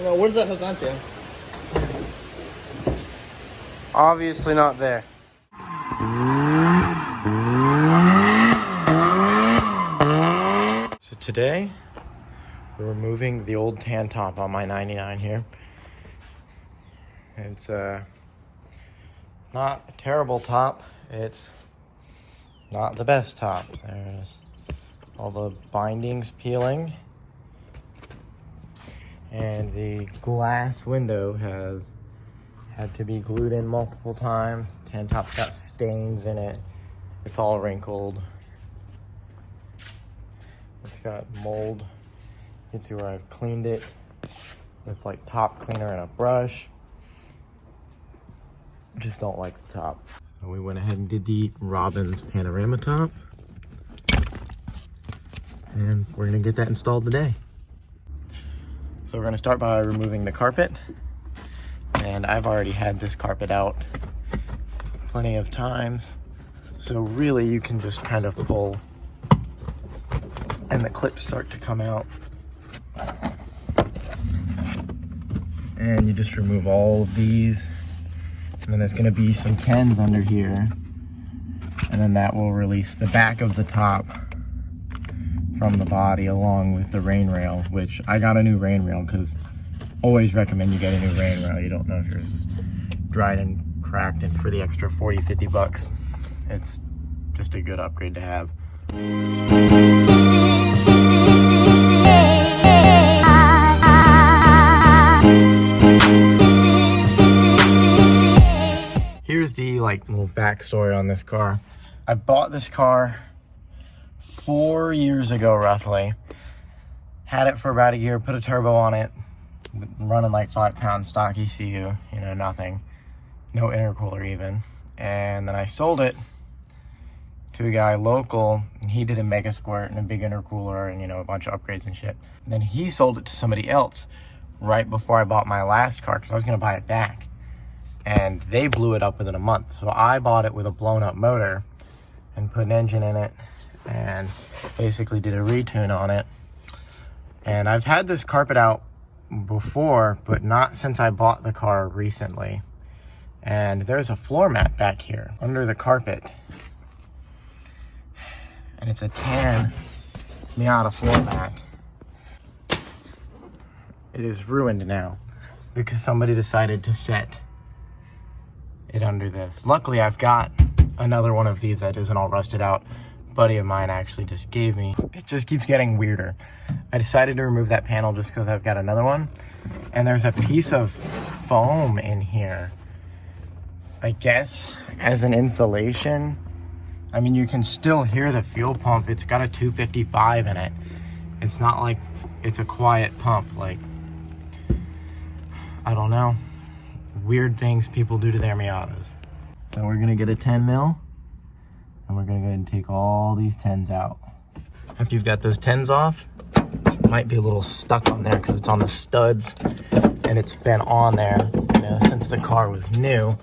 No, where's that hook onto? Obviously not there. So today, we're removing the old tan top on my 99 here. It's not a terrible top. It's not the best top. There's all the bindings peeling. And the glass window has had to be glued in multiple times. Tan top's got stains in it. It's all wrinkled. It's got mold. You can see where I've cleaned it with like top cleaner and a brush. Just don't like the top. So we went ahead and did the Robbins panorama top. And we're gonna get that installed today. So we're gonna start by removing the carpet. And I've already had this carpet out plenty of times. So really you can just kind of pull and the clips start to come out. And you just remove all of these. And then there's gonna be some 10s under here. And then that will release the back of the top from the body along with the rain rail, which I got a new rain rail because always recommend you get a new rain rail. You don't know if yours is dried and cracked, and for the extra 40, 50 bucks, it's just a good upgrade to have. Here's the little backstory on this car. I bought this car 4 years ago roughly. Had it for about a year, put a turbo on it, running like 5-pound stock ECU, you know, nothing, no intercooler even. And then I sold it to a guy local, and he did a mega squirt and a big intercooler and, you know, a bunch of upgrades and shit. And then he sold it to somebody else right before I bought my last car because I was gonna buy it back. And they blew it up within a month. So I bought it with a blown up motor and put an engine in it and basically did a retune on it. And I've had this carpet out before, but not since I bought the car recently. And there's a floor mat back here under the carpet. And it's a tan Miata floor mat. It is ruined now because somebody decided to set it under this. Luckily, I've got another one of these that isn't all rusted out. A buddy of mine actually just gave me. It just keeps getting weirder. I decided to remove that panel just because I've got another one. And there's a piece of foam in here, I guess, as an insulation. I mean, you can still hear the fuel pump. It's got a 255 in it. It's not like it's a quiet pump. Like, I don't know. Weird things people do to their Miatas. So we're gonna get a 10 mil and we're gonna go ahead and take all these 10s out. After you've got those 10s off, it might be a little stuck on there because it's on the studs and it's been on there, you know, since the car was new.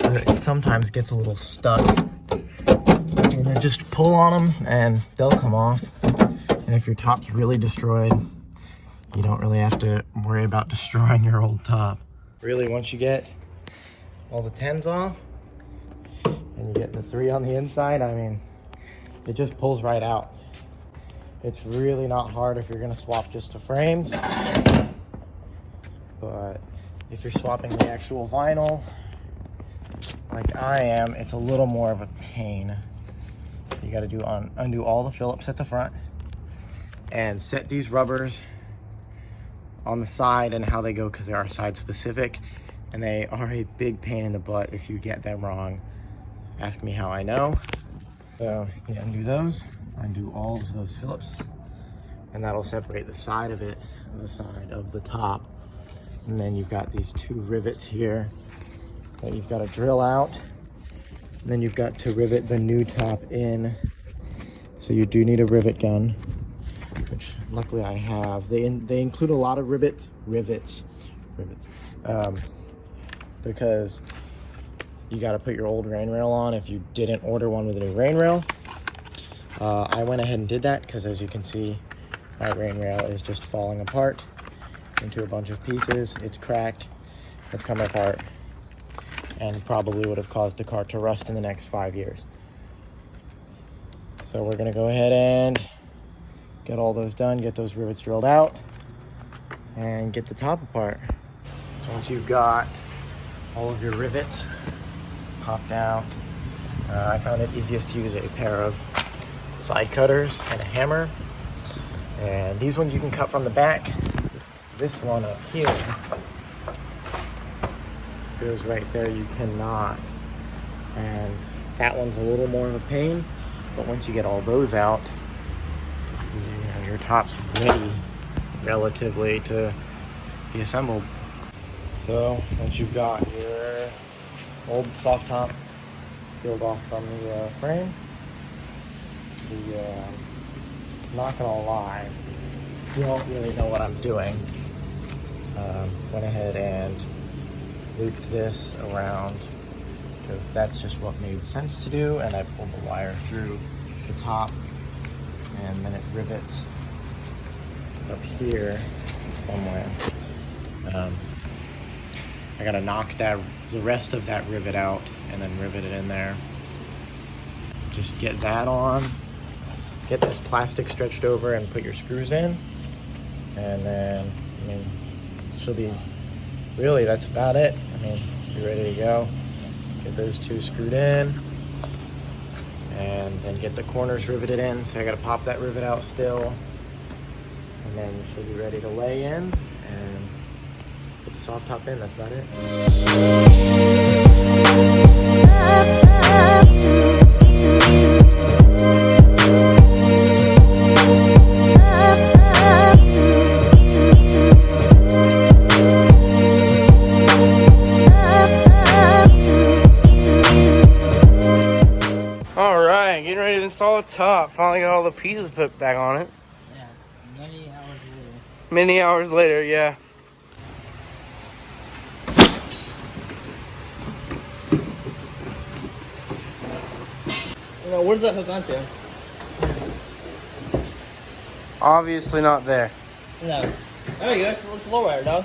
So it sometimes gets a little stuck. And then just pull on them and they'll come off. And if your top's really destroyed, you don't really have to worry about destroying your old top. Really, once you get all the 10s off and you get the 3 on the inside, I mean, it just pulls right out. It's really not hard if you're gonna swap just the frames. But if you're swapping the actual vinyl, like I am, it's a little more of a pain. You gotta undo all the Phillips at the front and set these rubbers on the side and how they go, because they are side specific and they are a big pain in the butt if you get them wrong. Ask me how I know. So you undo those, undo all of those Phillips, and that'll separate the side of it, the side of the top. And then you've got these 2 rivets here that you've got to drill out. And then you've got to rivet the new top in. So you do need a rivet gun, which luckily I have. They include a lot of rivets, because you got to put your old rain rail on if you didn't order one with a new rain rail. I went ahead and did that because, as you can see, My rain rail is just falling apart into a bunch of pieces. It's cracked, it's coming apart, and probably would have caused the car to rust in the next 5 years. So we're gonna go ahead and get all those done, get those rivets drilled out, and get the top apart. So once you've got all of your rivets popped out, I found it easiest to use a pair of side cutters and a hammer. And these ones you can cut from the back. This one up here goes right there, you cannot. And that one's a little more of a pain, but once you get all those out, your top's ready relatively to be assembled. So once you've got your old soft top peeled off from the frame, not gonna lie, don't really know what I'm doing. Went ahead and looped this around because that's just what made sense to do, and I pulled the wire through the top, and then it rivets up here somewhere. I gotta knock the rest of that rivet out and then rivet it in there. Just get that on, get this plastic stretched over and put your screws in, and then, I mean, she'll be, really, that's about it. I mean, be ready to go. Get those two screwed in, and then get the corners riveted in. So I gotta pop that rivet out still, and then she'll be ready to lay in and put the soft top in. That's about it. Alright, getting ready to install the top. Finally got all the pieces put back on it. Yeah, many hours later. Many hours later, yeah. Well, where's that hook onto? Obviously not there. No. There you go. Let's lower it, dog.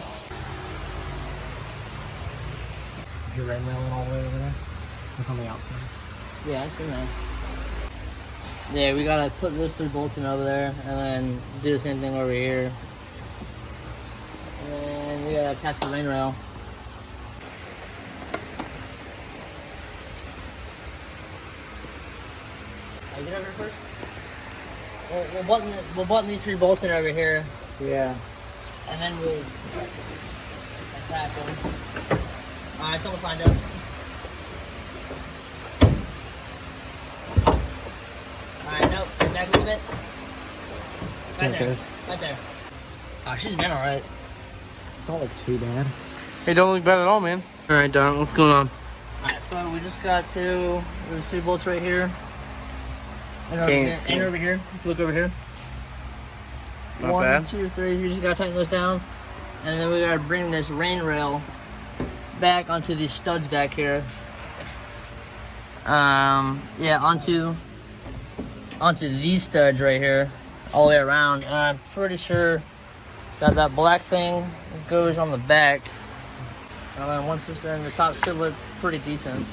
Is your rain railing all the way over there? Look on the outside. Yeah, it's in there. Yeah, we gotta put those 3 bolts in over there, and then do the same thing over here. And then we gotta attach the rain rail. Are you get over here first? We'll button these 3 bolts in over here, Yeah. and then we'll attach them. Alright, it's almost lined up. Alright, nope, back a little bit. Right there, right there. Oh, she's been alright. It don't look too bad. Hey, don't look bad at all, man. Alright, Don, what's going on? Alright, so we just got those 3 bolts right here. And over Can't here. see. And over here. Let's look over here. Not 1, bad. 2, 3. You just gotta tighten those down. And then we gotta bring this rain rail back onto these studs back here. Yeah, onto these studs right here, all the way around. And I'm pretty sure that black thing goes on the back. And then once it's in, the top should look pretty decent.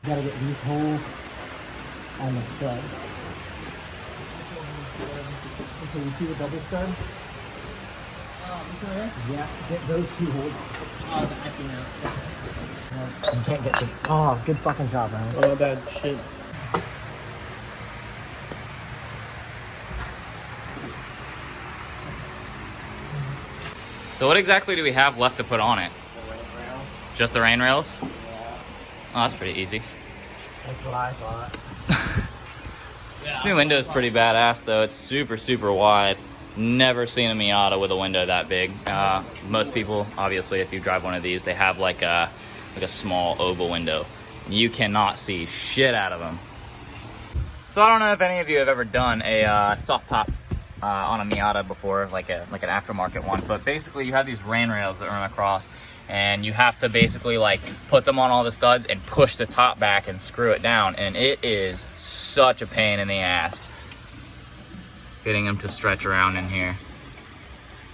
You gotta get these holes on the studs. Okay, you see the double stud? This one here? Yeah, get those 2 holes. Oh, I see now. You can't get the, oh, good fucking job, man. Oh, bad shit. So what exactly do we have left to put on it? The rain rail. Just the rain rails? Yeah, Oh, that's pretty easy. that's what I thought. This new window is pretty badass though. It's super, super wide. Never seen a Miata with a window that big. Most people, obviously, if you drive one of these, they have like a small oval window. You cannot see shit out of them. So I don't know if any of you have ever done a soft top on a Miata before, like an aftermarket one. But basically, you have these rain rails that run across, and you have to basically like put them on all the studs and push the top back and screw it down. And it is such a pain in the ass getting them to stretch around in here.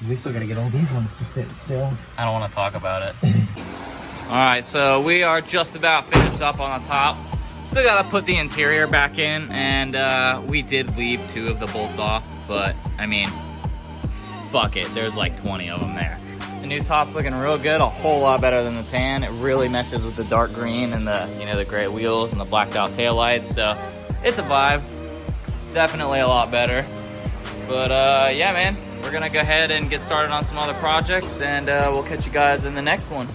We still gotta get all these ones to fit still. I don't want to talk about it. All right, so we are just about finished up on the top. Still gotta put the interior back in, and we did leave 2 of the bolts off, but I mean, fuck it, there's like 20 of them there. The new top's looking real good, a whole lot better than the tan. It really meshes with the dark green and the, you know, the gray wheels and the blacked out taillights, so it's a vibe. Definitely a lot better. But yeah, man, we're gonna go ahead and get started on some other projects, and we'll catch you guys in the next one.